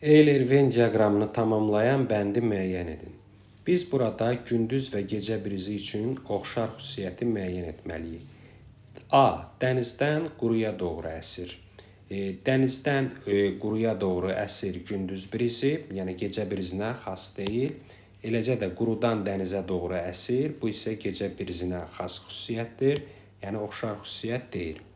Euler-Venn diaqramını tamamlayan bəndi müəyyən edin. Biz burada gündüz və gecə brizi üçün oxşar xüsusiyyəti müəyyən etməliyik. A. Dənizdən quruya doğru əsir. Dənizdən quruya doğru əsir gündüz brizi, yəni gecə brizinə xas deyil. Eləcə də qurudan dənizə doğru əsir, bu isə gecə brizinə xas xüsusiyyətdir, yəni oxşar xüsusiyyət deyil.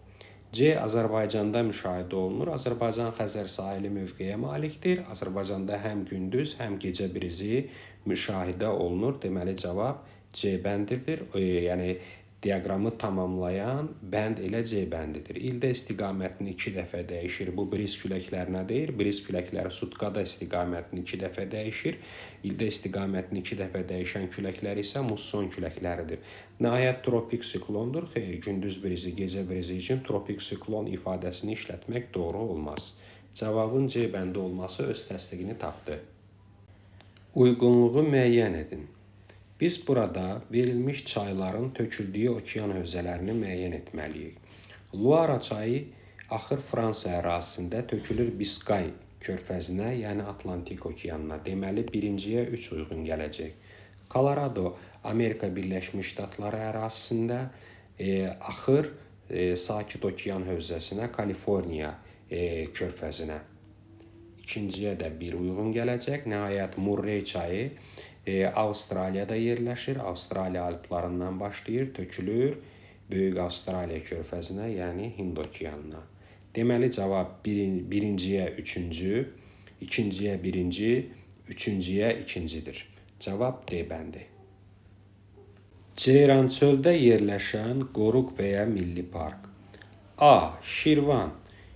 C. Azərbaycanda müşahidə olunur. Azərbaycan Xəzər sahili mövqeyə malikdir. Azərbaycanda həm gündüz, həm gecə brizi müşahidə olunur. Deməli, cavab C bəndidir. Yəni, diaqramı tamamlayan bənd elə C bəndidir. İldə istiqamətini 2 dəfə dəyişir. Bu briz küləklərinə deyir. Briz küləkləri sutkada istiqamətini 2 dəfə dəyişir. İldə istiqamətini 2 dəfə dəyişən küləklər isə musson küləkləridir. Nəhayət tropik siklondur. Xeyr, gündüz brizi, gecə brizi üçün tropik siklon ifadəsini işlətmək doğru olmaz. Cavabın C bəndi olması öz təsdiqini tapdı. Uyğunluğu müəyyən edin. Biz burada verilmiş çayların töküldüyü okean hövzələrini müəyyən etməliyik. Luara çayı axır Fransa ərazisində tökülür Biskay körfəzinə, yəni Atlantik okeanına. Deməli, birinciyə 3 uyğun gələcək. Colorado Amerika Birləşmiş Ştatları ərazisində axır Sakit okean hövzəsinə, Kaliforniya körfəzinə. İkinciyə də 1 uyğun gələcək. Nəhayət Murray çayı Avstraliyada yerləşir. Avstraliya alplarından başlayır, tökülür Böyük Avstraliya körfəzinə, yəni Hind okeanına. Deməli, cavab birinciyə 3-cü, ikinciyə 1-ci, üçüncüyə 2-cidir. Cavab D bəndi. Ceyrançöldə yerləşən qoruq və ya milli park. A. Şirvan.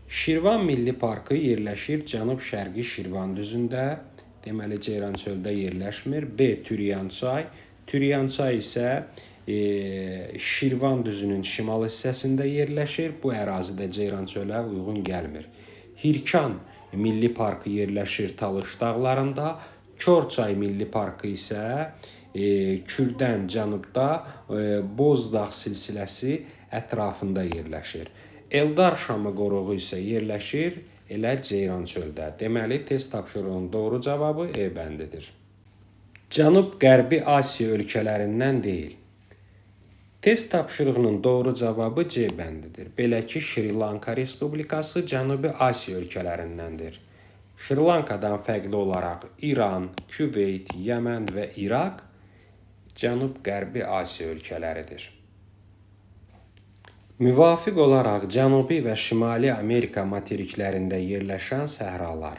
Şirvan Milli Parkı yerləşir cənub-şərqi Şirvan düzündə. Deməli, Ceyrançöldə yerləşmir. B. Türyan çay. Türyan çay isə Şirvan düzünün şimal hissəsində yerləşir. Bu ərazidə Ceyrançölə uyğun gəlmir. Hirkan Milli Parkı yerləşir Talış dağlarında. Korçay Milli Parkı isə Kürdən cənubda Bozdağ silsiləsi ətrafında yerləşir. Eldar Şamı qoruğu isə yerləşir elə Ceyrançöldə. Deməli, test tapşırığının doğru cavabı E bəndidir. Cənub-Qərbi Asiya ölkələrindən deyil. Test tapşırığının doğru cavabı C bəndidir. Belə ki, Şri Lanka Respublikası Cənubi Asiya ölkələrindəndir. Şri Lankadan fərqli olaraq İran, Küveyt, Yəmən və İraq Cənub-Qərbi Asiya ölkələridir. Müvafiq olaraq Cənubi və Şimali Amerika materiklərində yerləşən səhralar.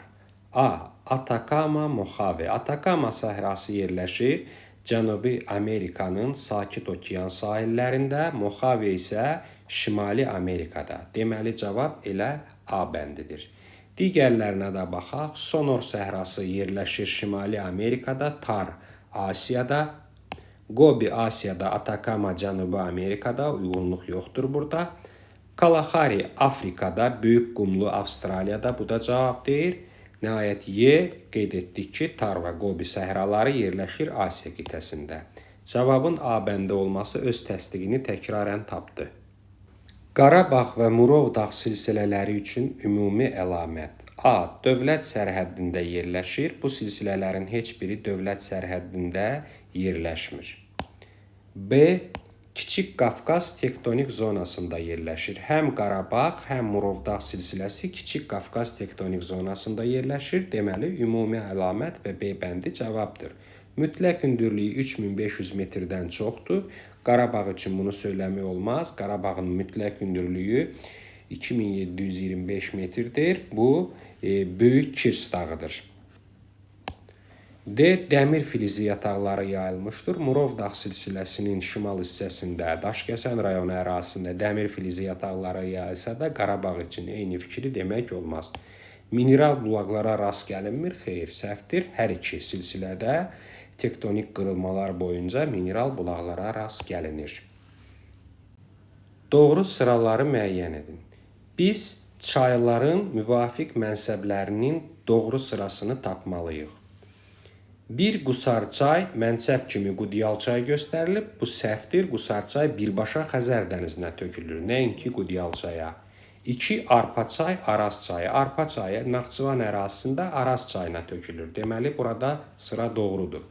A. Atakama, Mojave. Atakama səhrası yerləşir Cənubi Amerikanın Sakit okean sahillərində, Mojave isə Şimali Amerikada. Deməli, cavab elə A bəndidir. Digərlərinə də baxaq. Sonor səhrası yerləşir Şimali Amerikada, Tar Asiyada, Gobi Asiyada, Atakama Cənubi Amerikada, uyğunluq yoxdur burada. Kalahari Afrikada, Böyük Qumlu Avstraliyada, bu da cavab deyir. Nəhayət Y qeyd etdik ki, Tar və Gobi səhraları yerləşir Asiya qitəsində. Cavabın A bəndi olması öz təsdiqini təkrarən tapdı. Qarabağ və Murovdağ silsilələri üçün ümumi əlamət. A. Dövlət sərhəddində yerləşir. Bu silsilələrin heç biri dövlət sərhəddində yerləşmir. B. Kiçik Qafqaz tektonik zonasında yerləşir. Həm Qarabağ, həm Murovdağ silsiləsi Kiçik Qafqaz tektonik zonasında yerləşir. Deməli, ümumi əlamət və B bəndi cavabdır. Mütləq hündürlüyü 3500 metrdən çoxdur. Qarabağ üçün bunu söyləmək olmaz. Qarabağın mütləq hündürlüyü 2725 metrdir. Bu, Böyük Kirs dağıdır. D. Dəmir filizi yataqları yayılmışdır. Murovdağ silsiləsinin şimal hissəsində, Daşkəsən rayonu ərazisində dəmir filizi yataqları yayılsa da, Qarabağ üçün eyni fikri demək olmaz. Mineral bulaqlara rast gəlinmir, xeyr, səhvdir. Hər iki silsilədə tektonik qırılmalar boyunca mineral bulaqlara rast gəlinir. Doğru sıraları müəyyən edin. Biz çayların müvafiq mənsəblərinin doğru sırasını tapmalıyıq. Bir Qusarçay mənsəb kimi Qudyalçay göstərilib. Bu səhvdir. Qusarçay birbaşa Xəzər dənizinə tökülür. Nəinki Qudyalçaya. 2. Arpa çay, Araz çayı. Arpa çayı Naxçıvan ərazisində Araz çayına tökülür. Deməli, burada sıra doğrudur.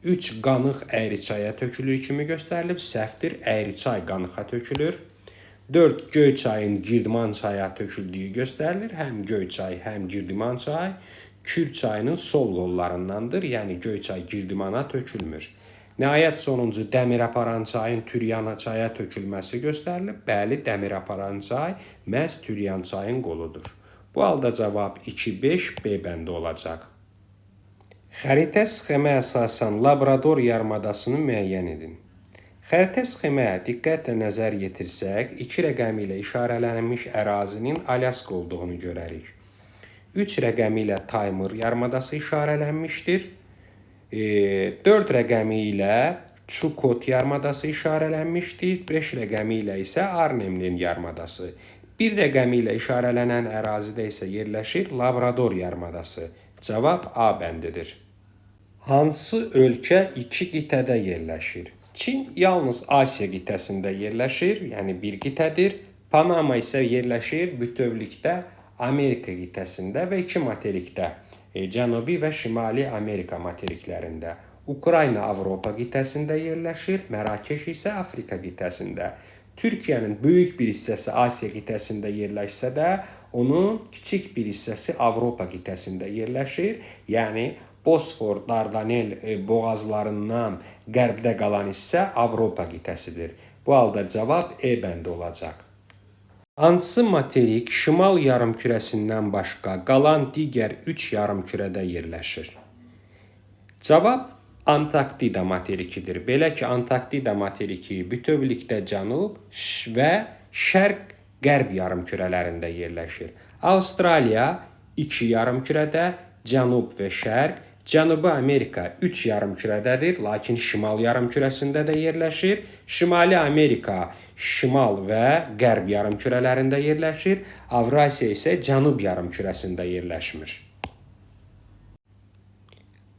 3. Qanıq əyri çaya tökülür kimi göstərilib. Səhvdir, əyri çay qanıqa tökülür. 4. Göyçayın Girdiman çaya töküldüyü göstərilir. Həm Göyçay, həm Girdiman çay Kür çayının sol qollarındandır. Yəni Göyçay Girdimana tökülmür. Nəhayət sonuncu Dəmiraparan çayın Türyan çaya tökülməsi göstərilib. Bəli, Dəmiraparan çay məhz Türyan çayın qoludur. Bu halda cavab 2-5 B bəndi olacaq. Xəritə sxemə əsasən Labrador yarımadasını müəyyən edin. Xəritə sxeməyə diqqətlə nəzər yetirsək, 2 rəqəmi ilə işarələnmiş ərazinin Alyaska olduğunu görərik. 3 rəqəmi ilə Taymır yarımadası işarələnmişdir. 4 rəqəmi ilə Çukot yarımadası işarələnmişdir. 5 rəqəmi ilə isə Arnhemlin yarımadası. 1 rəqəmi ilə işarələnən ərazidə isə yerləşir Labrador yarımadası. Cavab A bəndidir. Hansı ölkə 2 qitədə yerləşir? Çin yalnız Asiya qitəsində yerləşir, yəni bir qitədir. Panama isə yerləşir bütövlükdə Amerika qitəsində və 2 materikdə. Cənubi və Şimali Amerika materiklərində. Ukrayna Avropa qitəsində yerləşir, Mərakeş isə Afrika qitəsində. Türkiyənin böyük bir hissəsi Asiya qitəsində yerləşsə də, onun kiçik bir hissəsi Avropa qitəsində yerləşir. Yəni Bosfor, Dardanel boğazlarından qərbdə qalan hissə Avropa qitəsidir. Bu halda cavab E bəndi olacaq. Hansı materik şimal yarımkürəsindən başqa qalan digər 3 yarımkürədə yerləşir? Cavab Antarktida materikidir. Belə ki, Antarktida materiki bütövlükdə cənub və şərq-qərb yarımkürələrində yerləşir. Avstraliya 2 yarımkürədə, cənub və şərq. Cənubi Amerika 3 yarımkürədədir, lakin şimal yarımkürəsində də yerləşir. Şimali Amerika şimal və qərb yarımkürələrində yerləşir. Avrasiya isə cənub yarımkürəsində yerləşmir.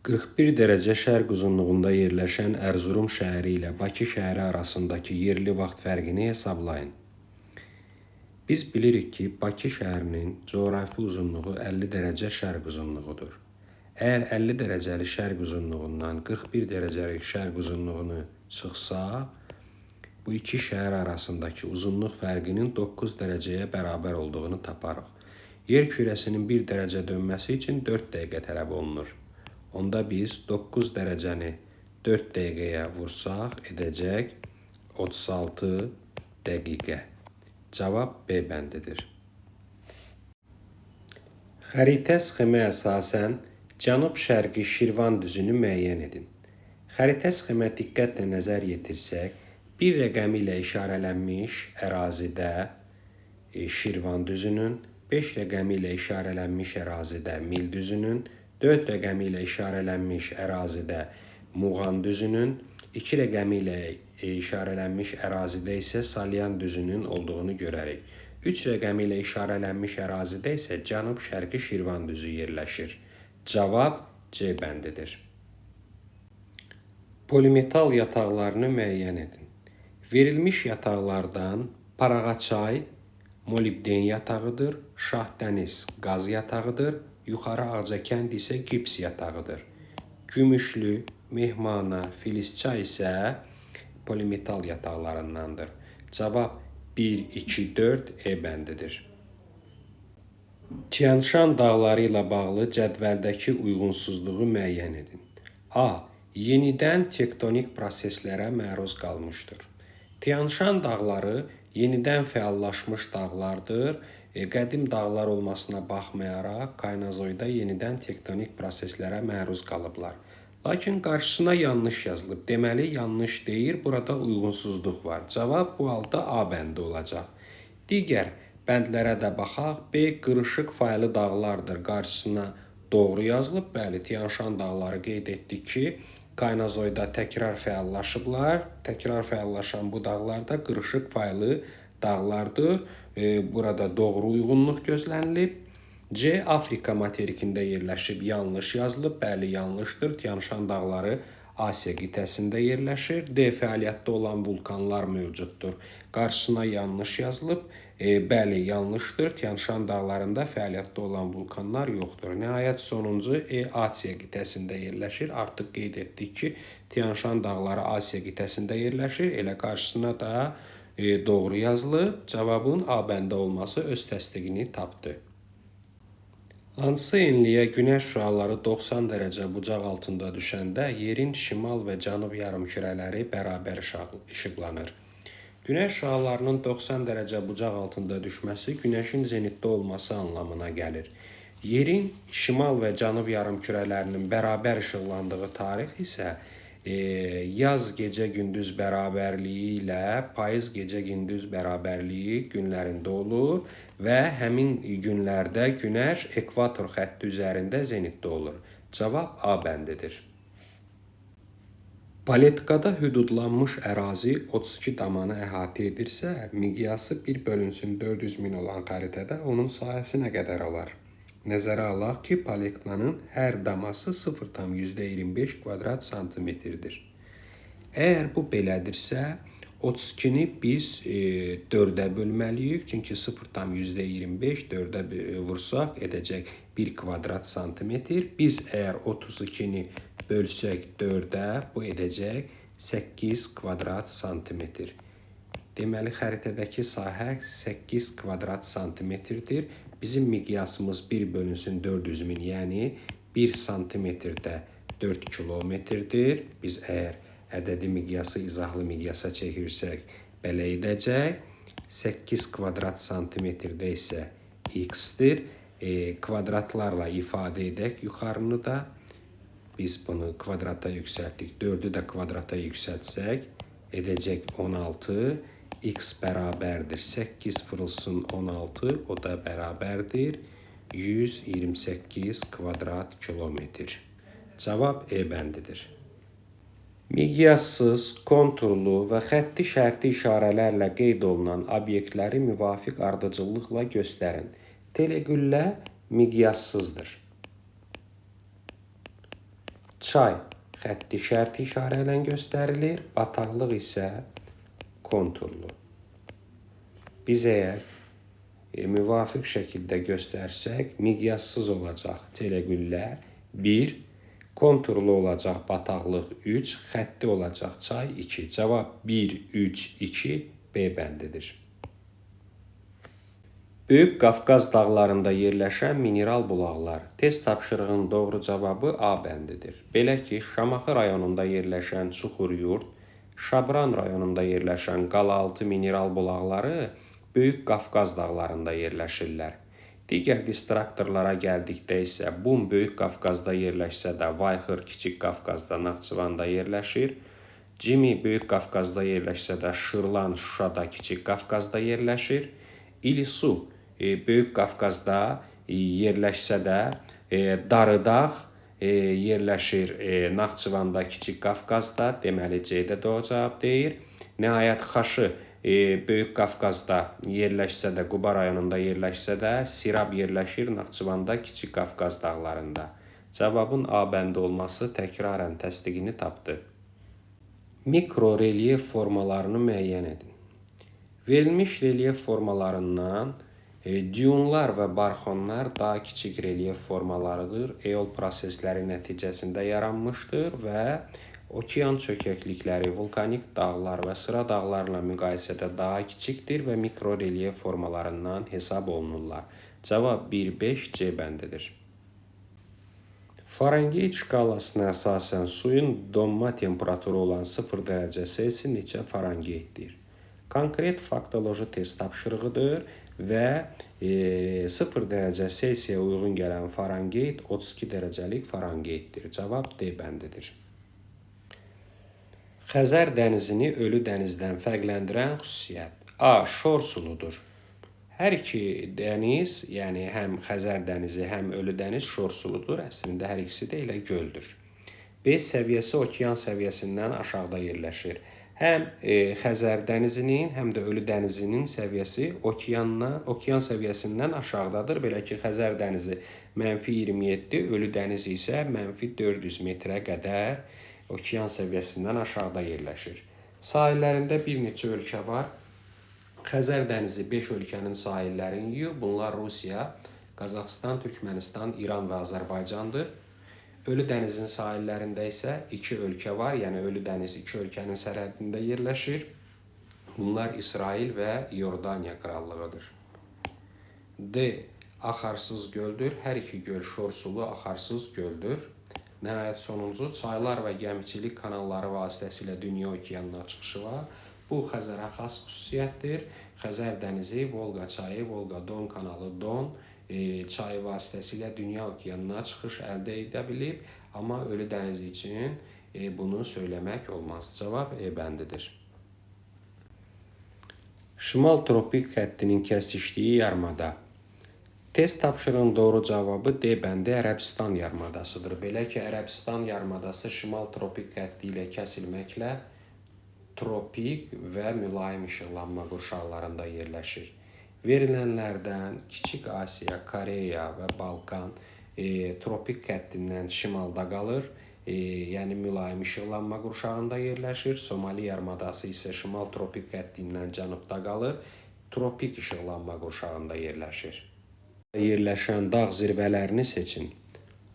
41 dərəcə şərq uzunluğunda yerləşən Ərzurum şəhəri ilə Bakı şəhəri arasındakı yerli vaxt fərqini hesablayın. Biz bilirik ki, Bakı şəhərinin coğrafi uzunluğu 50 dərəcə şərq uzunluğudur. Əgər 50 dərəcəli şərq uzunluğundan 41 dərəcəlik şərq uzunluğunu çıxsaq, bu iki şəhər arasındakı uzunluq fərqinin 9 dərəcəyə bərabər olduğunu taparıq. Yer kürəsinin 1 dərəcə dönməsi üçün 4 dəqiqə tələb olunur. Onda biz 9 dərəcəni 4 dəqiqəyə vursaq edəcək 36 dəqiqə. Cavab B bəndidir. Xəritə sxemə əsasən cənub-şərqi Şirvan düzünü müəyyən edin. Xəritə sxemə diqqətlə nəzər yetirsək, bir rəqəmi ilə işarələnmiş ərazidə Şirvan düzünün, 5 rəqəmi ilə işarələnmiş ərazidə Mil düzünün, 4 rəqəmi ilə işarələnmiş ərazidə Muğan düzünün, 2 rəqəmi ilə işarələnmiş ərazidə isə Salyan düzünün olduğunu görərik. 3 rəqəmi ilə işarələnmiş ərazidə isə cənub-şərqi Şirvan düzü yerləşir. Cavab C bəndidir. Polimetal yataqlarını müəyyən edin. Verilmiş yataqlardan Parağaçay molibden yatağıdır, Şahdəniz qaz yatağıdır, Yuxarı Ağcakənd isə gips yatağıdır. Gümüşlü, Mehmana, Filizçay isə polimetal yataqlarındandır. Cavab 1, 2, 4 E bəndidir. Tian-Şan dağları ilə bağlı cədvəldəki uyğunsuzluğu müəyyən edin. A. Yenidən tektonik proseslərə məruz qalmışdır. Tian-Şan dağları yenidən fəallaşmış dağlardır. Qədim dağlar olmasına baxmayaraq, Kaynazoyda yenidən tektonik proseslərə məruz qalıblar. Lakin qarşısına yanlış yazılıb. Deməli, yanlış deyil, burada uyğunsuzluq var. Cavab bu halda A bəndi olacaq. Digər bəndlərə də baxaq. B. Qırışıq faylı dağlardır. Qarşısına doğru yazılıb. Bəli, Tian-Şan dağları qeyd etdik ki, Kaynazoyda təkrar fəallaşıblar. Təkrar fəallaşan bu dağlar da qırışıq faylı dağlardır. Burada doğru uyğunluq gözlənilib. C. Afrika materikində yerləşib. Yanlış yazılıb. Bəli, yanlışdır. Tian-Şan dağları Asiya qitəsində yerləşir. D. Fəaliyyətdə olan vulkanlar mövcuddur. Qarşısına yanlış yazılıb. Bəli, yanlışdır. Tian Şan dağlarında fəaliyyətdə olan vulkanlar yoxdur. Nəhayət sonuncu Asiya qitəsində yerləşir. Artıq qeyd etdik ki, Tian Şan dağları Asiya qitəsində yerləşir. Elə qarşısına da doğru yazılıb. Cavabın A bəndə olması öz təsdiqini tapdı. Hansı enliyə günəş şüaları 90 dərəcə bucaq altında düşəndə yerin şimal və cənub yarımkürələri bərabər işıqlanır? Günəş şüalarının 90 dərəcə bucaq altında düşməsi günəşin zenitdə olması anlamına gəlir. Yerin şimal və cənub yarımkürələrinin bərabər işıqlandığı tarix isə yaz gecə-gündüz bərabərliyi ilə payız gecə-gündüz bərabərliyi günlərində olur və həmin günlərdə günəş ekvator xətti üzərində zenitdə olur. Cavab A bəndidir. Paletkada hüdudlanmış ərazi 32 damanı əhatə edirsə, miqyası 1/400.000 olan xəritədə onun sahəsi nə qədər olar? Nəzərə alaq ki, paletkanın hər daması 0,25 kvadrat santimetrdir. Əgər bu belədirsə, 32-ni biz 4-ə bölməliyik. Çünki 0,25 4-ə vursaq edəcək 1 kvadrat santimetr. Biz əgər 32-ni bölsək 4-ə, bu edəcək 8 kvadrat santimetr. Deməli, xəritədəki sahə 8 kvadrat santimetrdir. Bizim miqyasımız 1/400.000, yəni 1 santimetrdə 4 kilometrdir. Biz əgər ədədi miqyası izahlı miqyasa çevirsək, belə edəcək. 8 kvadrat santimetrdə isə x-dir. Kvadratlarla ifadə edək yuxarını da. Biz bunu kvadrata yüksəltdik. 4-ü də kvadrata yüksəltsək, edəcək 16. X bərabərdir 8 vurulsun 16, o da bərabərdir 128 kvadrat kilometr. Cavab E bəndidir. Miqyassız, konturlu və xətti şərti işarələrlə qeyd olunan obyektləri müvafiq ardıcıllıqla göstərin. Telegüllə miqyassızdır. Çay xətti şərti işarə ilə göstərilir, bataqlıq isə konturlu. Biz əgər müvafiq şəkildə göstərsək, miqyassız olacaq telegüllə 1, konturlu olacaq bataqlıq 3, xətti olacaq çay 2. Cavab 1, 3, 2 B bəndidir. Böyük Qafqaz dağlarında yerləşən mineral bulaqlar. Test tapşırığının doğru cavabı A bəndidir. Belə ki, Şamaxı rayonunda yerləşən Çuxuryurt, Şabran rayonunda yerləşən Qalaltı mineral bulaqları Böyük Qafqaz dağlarında yerləşirlər. Digər distraktorlara gəldikdə isə Bum Böyük Qafqazda yerləşsə də Vayxır Kiçik Qafqazda, Naxçıvanda yerləşir. Cimi Böyük Qafqazda yerləşsə də Şırlan Şuşada, Kiçik Qafqazda yerləşir. İlisu Böyük Qafqazda yerləşsə də Darıdağ yerləşir Naxçıvanda, Kiçik Qafqazda, deməli C-də doğru cavab deyir. Nəhayət Xaşı Böyük Qafqazda yerləşsə də, Quba rayonunda yerləşsə də, Sirab yerləşir Naxçıvanda, Kiçik Qafqaz dağlarında. Cavabın A bəndi olması təkrarən təsdiqini tapdı. Mikrorelyef formalarını müəyyən edin. Verilmiş relyef formalarından Dyunlar və barxonlar daha kiçik relyef formalarıdır. Eol prosesləri nəticəsində yaranmışdır və okean çökəklikləri, vulkanik dağlar və sıra dağlarla müqayisədə daha kiçikdir və mikrorelyef formalarından hesab olunurlar. Cavab 1-5 C bəndidir. Farenheit şkalasına əsasən suyun donma temperaturu olan 0 dərəcə Selsi neçə Farenheitdir? Konkret faktoloji test tapşırığıdır və 0 dərəcə Selsiyə uyğun gələn Farenheit 32 dərəcəlik Farenheitdir. Cavab D bəndidir. Xəzər dənizini ölü dənizdən fərqləndirən xüsusiyyət. A. Şor suludur. Hər iki dəniz, yəni həm Xəzər dənizi, həm ölü dəniz şor suludur. Əslində hər ikisi də elə göldür. B. Səviyyəsi okean səviyyəsindən aşağıda yerləşir. Həm Xəzər dənizinin, həm də ölü dənizinin səviyyəsi okean səviyyəsindən aşağıdadır. Belə ki, Xəzər dənizi -27, ölü dəniz isə -400 metrə qədər okean səviyyəsindən aşağıda yerləşir. Sahillərində bir neçə ölkə var. Xəzər dənizi 5 ölkənin sahillərini yuyur. Bunlar Rusiya, Qazaxıstan, Türkmənistan, İran və Azərbaycandır. Ölü dənizin sahillərində isə 2 ölkə var. Yəni Ölü dəniz 2 ölkənin sərhədində yerləşir. Bunlar İsrail və Yordaniya krallığıdır. D. Axarsız göldür. Hər iki göl şorsulu axarsız göldür. Nəhayət sonuncu, çaylar və gəmiçilik kanalları vasitəsilə dünya okeanına çıxışı var. Bu Xəzərə xas xüsusiyyətdir. Xəzər dənizi, Volqa çayı, Volqa-Don kanalı, Don çayı vasitəsilə dünya okeanına çıxış əldə edə bilib. Amma Ölü dəniz üçün bunu söyləmək olmaz. Cavab E bəndidir. Şimal tropik xəttinin kəsişdiyi yarımada. Test tapşırığın doğru cavabı D bəndi Ərəbistan yarımadasıdır. Belə ki, Ərəbistan yarımadası şimal tropik xətti ilə kəsilməklə tropik və mülayim işıqlanma qurşaqlarında yerləşir. Verilənlərdən Kiçik Asiya, Koreya və Balkan tropik xəttindən şimalda qalır. Yəni mülayim işıqlanma qurşağında yerləşir. Somali yarımadası isə şimal tropik xəttindən cənubda qalır. Tropik işıqlanma qurşağında yerləşir. Yerləşən dağ zirvələrini seçin.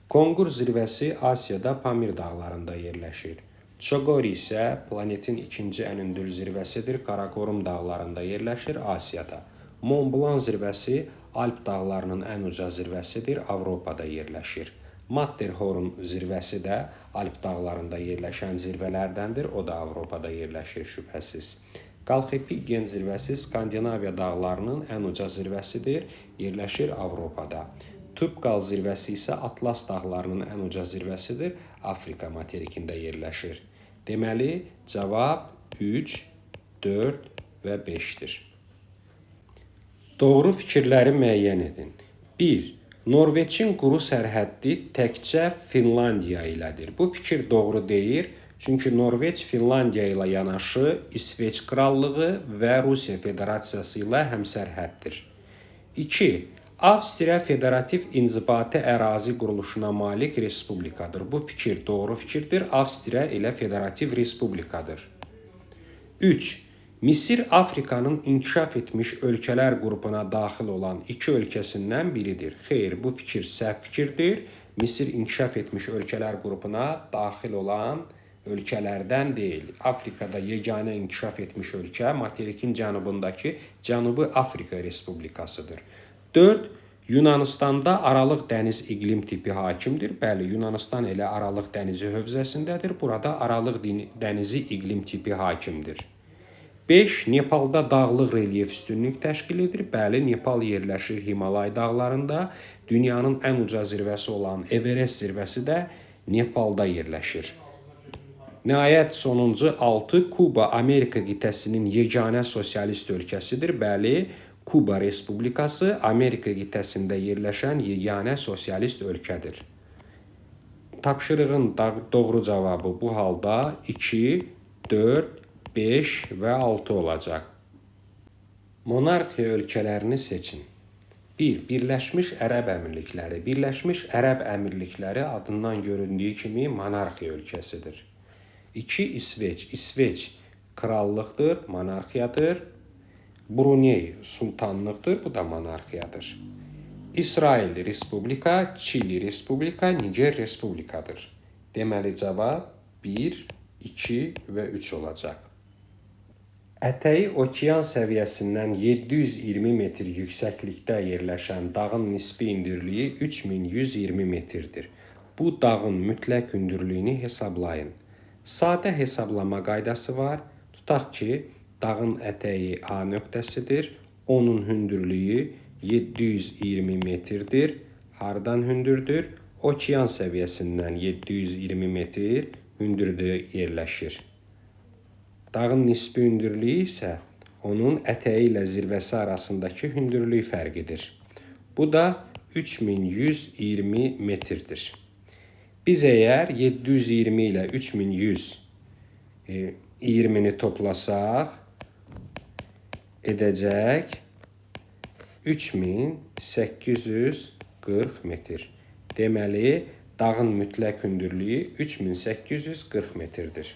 Kongur zirvəsi Asiyada Pamir dağlarında yerləşir. Çogori isə planetin ikinci ən hündür zirvəsidir. Karakorum dağlarında yerləşir Asiyada. Mont Blanc zirvəsi Alp dağlarının ən uca zirvəsidir. Avropada yerləşir. Matterhorn zirvəsi də Alp dağlarında yerləşən zirvələrdəndir. O da Avropada yerləşir şübhəsiz. Qalxepigen zirvəsi Skandinaviya dağlarının ən uca zirvəsidir, yerləşir Avropada. Tubqal zirvəsi isə Atlas dağlarının ən uca zirvəsidir, Afrika materikində yerləşir. Deməli, cavab 3, 4 və 5-dir. Doğru fikirləri müəyyən edin. 1. Norveçin quru sərhəddi təkcə Finlandiya ilədir. Bu fikir doğru deyil. Çünki Norveç Finlandiya ilə yanaşı İsveç Krallığı və Rusiya Federasiyası ilə həmsərhəddir. 2. Avstriya federativ inzibati ərazi quruluşuna malik respublikadır. Bu fikir doğru fikirdir. Avstriya elə federativ respublikadır. 3. Misir Afrikanın inkişaf etmiş ölkələr qrupuna daxil olan 2 ölkəsindən biridir. Xeyr, bu fikir səhv fikirdir. Misir inkişaf etmiş ölkələr qrupuna daxil olan ölkələrdən deyil. Afrikada yeganə inkişaf etmiş ölkə materikin cənubundakı Cənubi Afrika Respublikasıdır. 4. Yunanistanda Aralıq dəniz iqlim tipi hakimdir. Bəli, Yunanistan elə Aralıq dənizi hövzəsindədir. Burada Aralıq dənizi iqlim tipi hakimdir. 5. Nepalda dağlıq relyef üstünlük təşkil edir. Bəli, Nepal yerləşir Himalay dağlarında. Dünyanın ən uca zirvəsi olan Everest zirvəsi də Nepalda yerləşir. Nəhayət sonuncu 6. Kuba Amerika qitəsinin yeganə sosialist ölkəsidir. Bəli, Kuba Respublikası Amerika qitəsində yerləşən yeganə sosialist ölkədir. Tapşırığın doğru cavabı bu halda 2, 4, 5 və 6 olacaq. Monarxiya ölkələrini seçin. 1. Birləşmiş Ərəb Əmirlikləri. Birləşmiş Ərəb Əmirlikləri adından göründüyü kimi monarxiya ölkəsidir. 2. İsveç. İsveç krallıqdır, monarxiyadır. Bruney sultanlıqdır, bu da monarxiyadır. İsrail Respublika, Çili Respublika, Niger Respublikadır. Deməli cavab 1, 2 və 3 olacaq. Ətəyi okean səviyyəsindən 720 metr yüksəklikdə yerləşən dağın nisbi hündürlüyü 3120 metrdir. Bu dağın mütləq hündürlüyünü hesablayın. Sadə hesablama qaydası var. Tutaq ki, dağın ətəyi A nöqtəsidir. Onun hündürlüyü 720 metrdir. Hardan hündürdür? Okean səviyyəsindən 720 metr hündürlüyü yerləşir. Dağın nisbi hündürlüyü isə onun ətəyi ilə zirvəsi arasındakı hündürlük fərqidir. Bu da 3120 metrdir. Biz əgər 720 ilə 3120-ni toplasaq, edəcək 3840 metr. Deməli, Dağın mütləq hündürlüyü 3840 metrdir.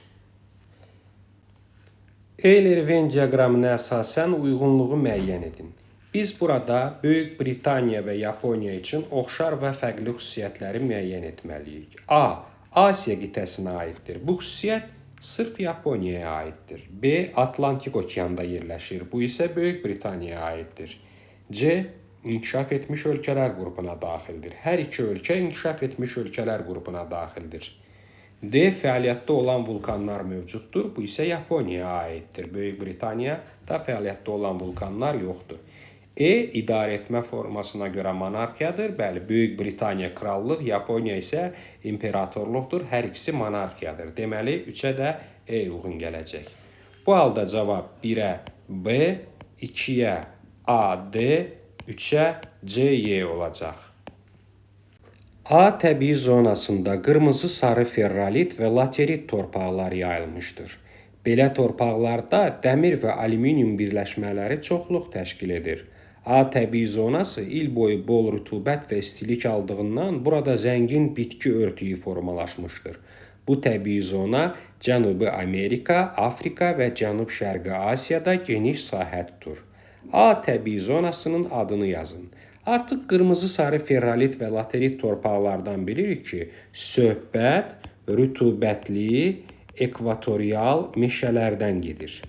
Euler-Venn diaqramına əsasən uyğunluğu müəyyən edin. Biz burada Böyük Britaniya və Yaponiya üçün oxşar və fərqli xüsusiyyətləri müəyyən etməliyik. A. Asiya qitəsinə aiddir. Bu xüsusiyyət sırf Yaponiyaya aiddir. B. Atlantik okeanda yerləşir. Bu isə Böyük Britaniyaya aiddir. C. İnkişaf etmiş ölkələr qrupuna daxildir. Hər iki ölkə inkişaf etmiş ölkələr qrupuna daxildir. D. Fəaliyyətdə olan vulkanlar mövcuddur. Bu isə Yaponiyaya aiddir. Böyük Britaniyada fəaliyyətdə olan vulkanlar yoxdur. E. İdarəetmə formasına görə monarxiyadır. Bəli, Böyük Britaniya krallıq, Yaponiya isə imperatorluqdur. Hər ikisi monarxiyadır. Deməli, 3-ə də E uyğun gələcək. Bu halda cavab 1-ə B, 2-yə A, D, 3-ə C, Y olacaq. A təbii zonasında qırmızı, sarı ferrolit və laterit torpaqlar yayılmışdır. Belə torpaqlarda dəmir və alüminium birləşmələri çoxluq təşkil edir. A təbii zonası il boyu bol rütubət və istilik aldığından burada zəngin bitki örtüyü formalaşmışdır. Bu təbii zona Cənubi Amerika, Afrika və Cənub-Şərqi Asiyada geniş sahə tutur. A təbii zonasının adını yazın. Artıq qırmızı, sarı ferrolit və laterit torpaqlardan bilirik ki, söhbət rütubətli ekvatorial meşələrdən gedir.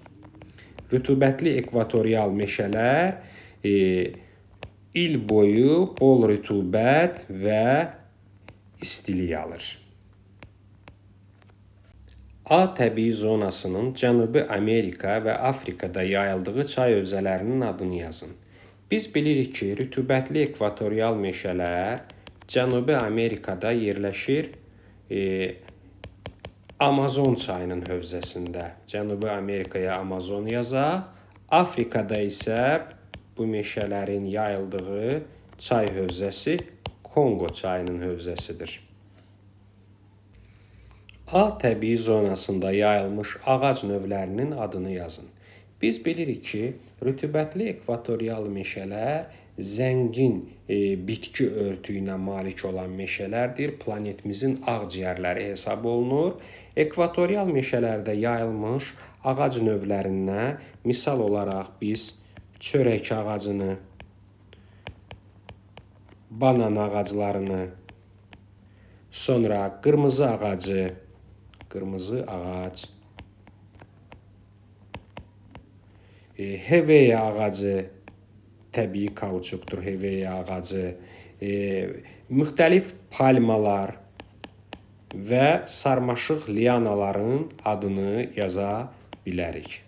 Rütubətli ekvatorial meşələr il boyu bol rütubət və istilik alır. A təbii zonasının Cənubi Amerika və Afrikada yayıldığı çay hövzələrinin adını yazın. Biz bilirik ki, rütubətli ekvatorial meşələr Cənubi Amerikada yerləşir Amazon çayının hövzəsində. Cənubi Amerikaya Amazon yazaq. Afrikada isə bu meşələrin yayıldığı çay hövzəsi Kongo çayının hövzəsidir. A təbii zonasında yayılmış ağac növlərinin adını yazın. Biz bilirik ki, rütubətli ekvatorial meşələr zəngin bitki örtüyünə malik olan meşələrdir. Planetimizin ağciyərləri hesab olunur. Ekvatorial meşələrdə yayılmış ağac növlərinə misal olaraq biz çörək ağacını, banan ağaclarını, sonra qırmızı ağacı, heveya ağacı, təbii kauçukdur heveya ağacı, müxtəlif palmalar və sarmaşıq lianaların adını yaza bilərik.